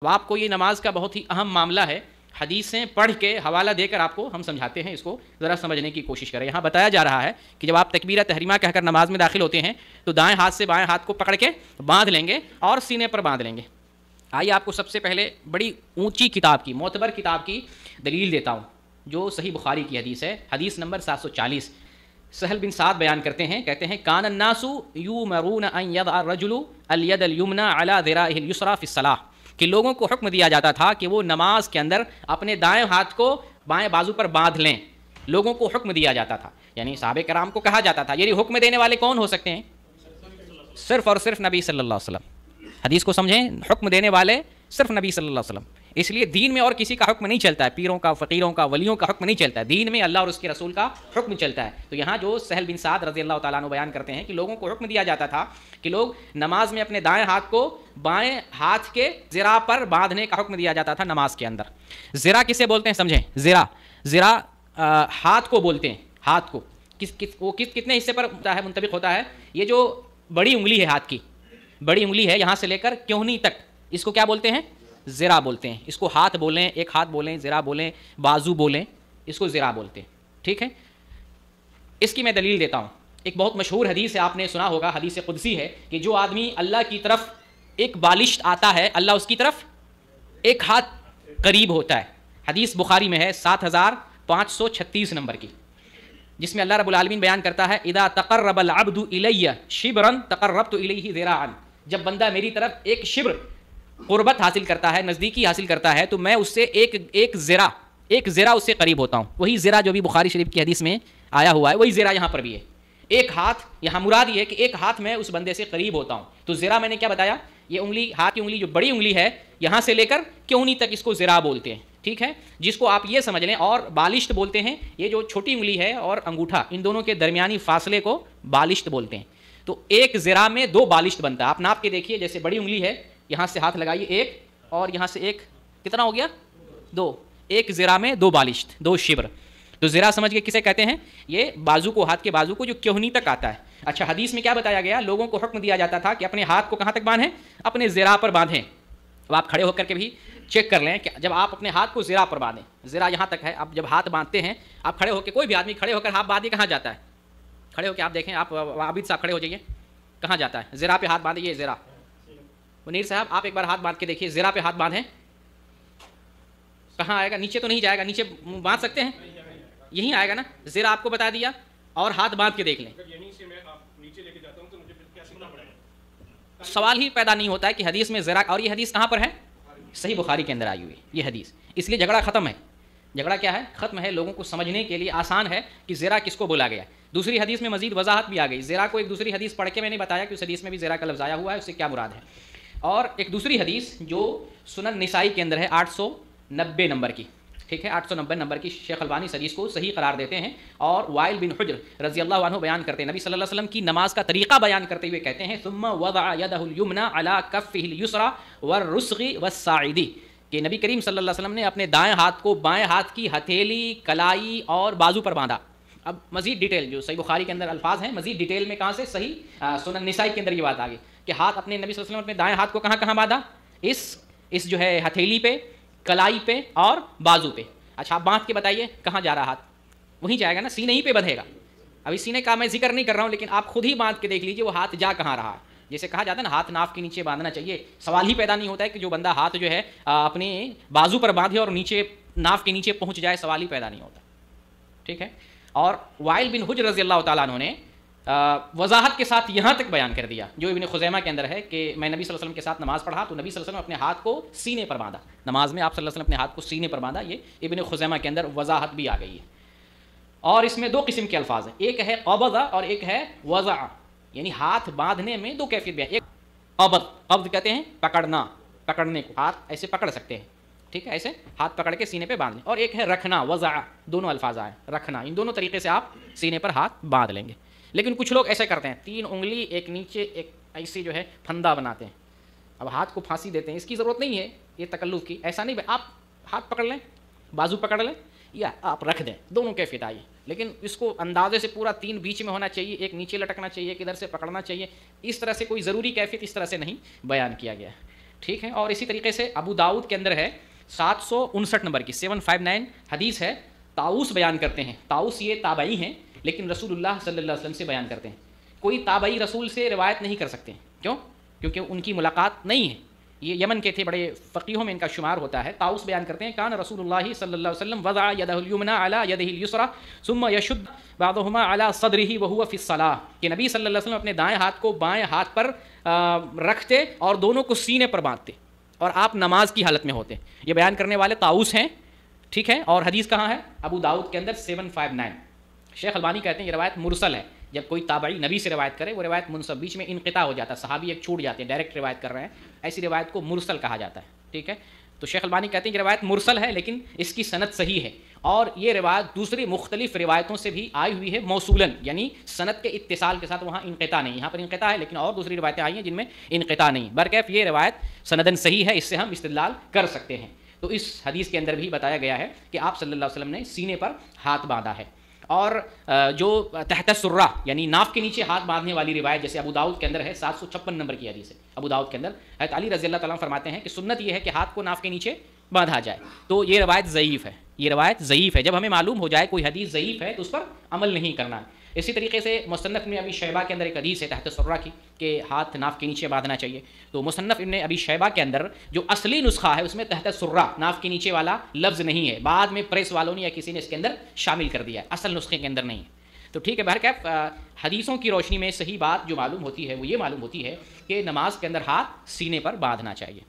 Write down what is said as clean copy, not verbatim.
अब आपको ये नमाज का बहुत ही अहम मामला है, हदीसें पढ़ के हवाला देकर आपको हम समझाते हैं, इसको ज़रा समझने की कोशिश करें। यहाँ बताया जा रहा है कि जब आप तकबीरा तहरीमा कहकर नमाज में दाखिल होते हैं तो दाएं हाथ से बाएं हाथ को पकड़ के बांध लेंगे और सीने पर बांध लेंगे। आइए आपको सबसे पहले बड़ी ऊंची किताब की, मोतबर किताब की दलील देता हूँ, जो सही बुखारी की हदीस है, हदीस नंबर 740। सहल बिन साद बयान करते हैं, कहते हैं कान अन्नासु युमरून अन यदअ रजुलु अल यद अल युमना अला ज़िराइहिल युसरा फ़िस्सलाह, कि लोगों को हुक्म दिया जाता था कि वो नमाज के अंदर अपने दाएं हाथ को बाएं बाजू पर बांध लें। लोगों को हुक्म दिया जाता था, यानी साहबे कराम को कहा जाता था। ये हुक्म देने वाले कौन हो सकते हैं? सिर्फ और सिर्फ नबी सल्लल्लाहु अलैहि वसल्लम। हदीस को समझें, हुक्म देने वाले सिर्फ नबी सल्लल्लाहु अलैहि वसल्लम। इसलिए दीन में और किसी का हुक्म नहीं चलता है, पीरों का, फ़कीरों का, वलियों का हुक्म नहीं चलता है। दीन में अल्लाह और उसके रसूल का हुक्म चलता है। तो यहाँ जो सहल बिन साद रज़ी अल्लाह तआला अन्हु बयान करते हैं कि लोगों को हुक्म दिया जाता था कि लोग नमाज में अपने दाएं हाथ को बाएं हाथ के ज़िरा पर बांधने का हुक्म दिया जाता था नमाज के अंदर। ज़िरा किसे बोलते हैं समझें? ज़िरा हाथ को बोलते हैं। हाथ को कितने हिस्से पर मुंतबिक होता है? ये जो बड़ी उंगली है, हाथ की बड़ी उंगली है, यहाँ से लेकर क्योहनी तक, इसको क्या बोलते हैं? ज़िरा बोलते हैं। इसको हाथ बोलें, एक हाथ बोलें, ज़िरा बोलें, बाजू बोलें, इसको ज़िरा बोलते हैं। ठीक है, इसकी मैं दलील देता हूँ। एक बहुत मशहूर हदीस है, आपने सुना होगा, हदीस कुदसी है कि जो आदमी अल्लाह की तरफ एक बालिश आता है, अल्लाह उसकी तरफ एक हाथ करीब होता है। हदीस बुखारी में है 7536 नंबर की, जिसमें अल्लाह रब्बुल आलमीन बयान करता है इदा तक़र्रबल अब्दु इलैया शिब्रन तक़र्रबतु इलैहि ज़िराअन, जब बंदा मेरी तरफ एक शिब्र क़ुर्बत हासिल करता है, नज़दीकी हासिल करता है, तो मैं उससे एक ज़िरा उससे करीब होता हूँ। वही ज़िरा जो भी बुखारी शरीफ की हदीस में आया हुआ है, वही ज़िरा यहाँ पर भी है। एक हाथ, यहाँ मुराद ये है कि एक हाथ में उस बंदे से करीब होता हूँ। तो ज़िरा मैंने क्या बताया? ये उंगली, हाथ की उंगली जो बड़ी उंगली है, यहाँ से लेकर क्योहनी तक, इसको ज़िरा बोलते हैं। ठीक है, जिसको आप ये समझ लें। और बालिश्त बोलते हैं, ये जो छोटी उंगली है और अंगूठा, इन दोनों के दरमियानी फासले को बालिश्त बोलते हैं। तो एक ज़िरा में 2 बालिश्त बनता है। आप नाप के देखिए, जैसे बड़ी उंगली है, यहाँ से हाथ लगाइए 1, और यहाँ से 1, कितना हो गया? 2। एक ज़िरा में 2 बालिश्त, 2 शिब्र। तो ज़िरा समझ के किसे कहते हैं? ये बाजू को, हाथ के बाजू को जो क्योहनी तक आता है। अच्छा, हदीस में क्या बताया गया? लोगों को हुक्म दिया जाता था कि अपने हाथ को कहाँ तक बांधें? अपने ज़िरा पर बांधें। अब आप खड़े होकर के भी चेक कर लें कि जब आप अपने हाथ को ज़िरा पर बांधें, ज़िरा यहाँ तक है, आप जब हाथ बांधते हैं, आप खड़े होकर, कोई भी आदमी खड़े होकर हाथ बांधे कहाँ जाता है? खड़े होकर आप देखें, आप आबिद साहब खड़े हो जाइए, कहाँ जाता है? ज़िरा पे हाथ बांधे, ये ज़िरा। मुनीर साहब आप एक बार हाथ बांध के देखिए, ज़िरा पे हाथ बांधें, कहाँ आएगा? नीचे तो नहीं जाएगा, नीचे बांध सकते हैं, यहीं आएगा ना। ज़िरा आपको बता दिया, और हाथ बांध के देख लें। सवाल ही पैदा नहीं होता है कि हदीस में ज़िरा, और ये हदीस कहाँ पर है? सही बुखारी के अंदर आई हुई ये हदीस। इसलिए झगड़ा ख़त्म है। झगड़ा क्या है? ख़त्म है। लोगों को समझने के लिए आसान है कि ज़िरा किसको बोला गया। दूसरी हदीस में मजीद वजाहत भी आ गई। ज़िरा को एक दूसरी हदीस पढ़ के मैंने बताया कि उस हदीस में भी ज़िरा का लफ्ज़ आया हुआ है, उससे क्या मुराद है। और एक दूसरी हदीस जो सुनन निसाई के अंदर है, 890 नंबर की, ठीक है, 890 नंबर की, शेख अलबानी इस हदीस को सही करार देते हैं। और वाइल बिन हुज्र रज़ी अल्लाहु अन्हु बयान करते हैं, नबी सल्लल्लाहु अलैहि वसल्लम की नमाज का तरीक़ा बयान करते हुए कहते हैं सुम्मा वज़अ यदहुल युमना अला कफ़्फ़िहिल युसरा वर्रुस्ग़ि वस्साइदी, कि नबी करीम सल्लल्लाहु अलैहि वसल्लम ने अपने दाएं हाथ को बाएं हाथ की हथेली, कलाई और बाजू पर बांधा। अब मजीद डिटेल जो सही बुखारी के अंदर अल्फाज हैं, मजीद डिटेल में कहाँ से? सही सुनन निसाई के अंदर ये बात आ गई कि हाथ अपने, नबी सल्लल्लाहु अलैहि वसल्लम अपने दाएं हाथ को कहाँ कहाँ बांधा? इस जो है हथेली पे, कलाई पे और बाजू पे। अच्छा, आप बांध के बताइए कहाँ जा रहा हाथ? वहीं जाएगा ना, सीने ही पे बंधेगा। अभी सीने का मैं जिक्र नहीं कर रहा हूँ, लेकिन आप खुद ही बांध के देख लीजिए वो हाथ जा कहाँ रहा है। जैसे कहा जाता है ना, हाथ नाफ के नीचे बांधना चाहिए। सवाल ही पैदा नहीं होता है कि जो बंदा हाथ जो है अपने बाजू पर बांधे और नीचे नाफ के नीचे पहुँच जाए, सवाल ही पैदा नहीं होता। ठीक है। और वाइल बिन हुज्र रज़ी अल्लाह तआला अन्हु ने वजाहत के साथ यहाँ तक बयान कर दिया, जो इब्न खुज़ैमा के अंदर है, कि मैं नबी सल्लल्लाहु अलैहि वसल्लम के साथ नमाज़ पढ़ा तो नबी सल्लल्लाहु अलैहि वसल्लम अपने हाथ को सीने पर बांधा। नमाज में आप सल्लल्लाहु अलैहि वसल्लम अपने हाथ को सीने पर बांधा, ये इब्न खुज़ैमा के अंदर वजाहत भी आ गई है। और इसमें 2 किस्म के अल्फाज हैं, एक है क़बज़ और एक है वज़अ, यानी हाथ बांधने में 2 कैफियत भी है। एक क़ब्ज़ कहते हैं पकड़ना, पकड़ने को, हाथ ऐसे पकड़ सकते हैं, ठीक है, ऐसे हाथ पकड़ के सीने पे बांधने। और एक है रखना, वज़अ, दोनों अल्फाज आए, रखना। इन दोनों तरीके से आप सीने पर हाथ बांध लेंगे। लेकिन कुछ लोग ऐसे करते हैं, 3 उंगली एक नीचे एक ऐसी जो है फंदा बनाते हैं, अब हाथ को फांसी देते हैं। इसकी ज़रूरत नहीं है ये तकल्लुफ़ की, ऐसा नहीं। आप हाथ पकड़ लें, बाजू पकड़ लें, या आप रख दें, दोनों कैफियत आई। लेकिन इसको अंदाजे से पूरा 3 बीच में होना चाहिए, एक नीचे लटकना चाहिए, एक इधर से पकड़ना चाहिए, इस तरह से कोई ज़रूरी कैफियत इस तरह से नहीं बयान किया गया है। ٹھیک ہے. اور اسی طریقے سے ابو داؤد کے اندر ہے 759 نمبر کی 759 حدیث ہے. طاؤس بیان کرتے ہیں. طاؤس یہ تابعی ہیں لیکن رسول اللہ صلی اللہ علیہ وسلم سے بیان کرتے ہیں. کوئی تابعی رسول سے روایت نہیں کر سکتے. کیوں؟ کیونکہ ان کی ملاقات نہیں ہے. یہ یمن کے تھے، بڑے فقیہوں میں ان کا شمار ہوتا ہے. طاؤس بیان کرتے ہیں کان رسول اللہ صلی اللہ علیہ وسلم وضع یدہ الیمنی علی یدہ الیسری ثم یشد بعضہما علی صدرہ وہو فی الصلاۃ، کہ نبی صلی اللہ علیہ وسلم اپنے دائیں ہاتھ کو بائیں ہاتھ پر رکھتے اور دونوں کو سینے پر باندھتے اور آپ نماز کی حالت میں ہوتے. یہ بیان کرنے والے طاؤس ہیں. ٹھیک ہے. اور حدیث کہاں ہے؟ ابو داؤد کے اندر 759. شیخ البانی کہتے ہیں یہ روایت مرسل ہے. جب کوئی تابعی نبی سے روایت کرے وہ روایت منسب، بیچ میں انقطاع ہو جاتا ہے، صحابی ایک چھوٹ جاتے ہیں، ڈائریکٹ روایت کر رہے ہیں، ایسی روایت کو مرسل کہا جاتا ہے. ٹھیک ہے. تو شیخ البانی کہتے ہیں کہ روایت مرسل ہے لیکن اس کی سند صحیح ہے، اور یہ روایت دوسری مختلف روایتوں سے بھی آئی ہوئی ہے موصولاً، یعنی سند کے اتصال کے ساتھ. وہاں انقطاع نہیں، یہاں پر انقطاع ہے لیکن اور دوسری روایتیں آئی ہیں جن میں انقطاع نہیں. برکیف یہ روایت سندن صحیح ہے، اس سے ہم استدلال کر سکتے ہیں. تو اس حدیث کے اندر بھی بتایا گیا ہے کہ آپ صلی اللہ علیہ وسلم نے سینے پر ہاتھ باندھا ہے. اور جو تحت سرہ یعنی ناف کے نیچے ہاتھ باندھنے والی روایت جیسے ابو داؤد کے اندر ہے 756 نمبر کی حدیث ہے. ابو داؤد کے اندر حضرت علی رضی اللہ تعالیٰ عنہ فرماتے ہیں کہ سنت یہ ہے کہ ہاتھ کو ناف کے نیچے باندھا جائے. تو یہ روایت ضعیف ہے. یہ روایت ضعیف ہے. جب ہمیں معلوم ہو جائے کوئی حدیث ضعیف ہے تو اس پر عمل نہیں کرنا. اسی طریقے سے مصنف ابن ابی شیبہ کے اندر ایک حدیث ہے تحت سرہ کی کہ ہاتھ ناف کے نیچے باندھنا چاہیے. تو مصنف ابن ابی شیبہ کے اندر جو اصلی نسخہ ہے اس میں تحت سرہ ناف کے نیچے والا لفظ نہیں ہے، بعد میں پریس والوں نے یا کسی نے اس کے اندر شامل کر دیا ہے، اصل نسخے کے اندر نہیں ہے. تو ٹھیک ہے. بہرکیف حدیثوں کی روشنی میں صحیح بات جو معلوم ہوتی ہے وہ یہ معلوم ہوتی ہے کہ نماز کے اندر ہاتھ سینے پر باندھنا چاہیے.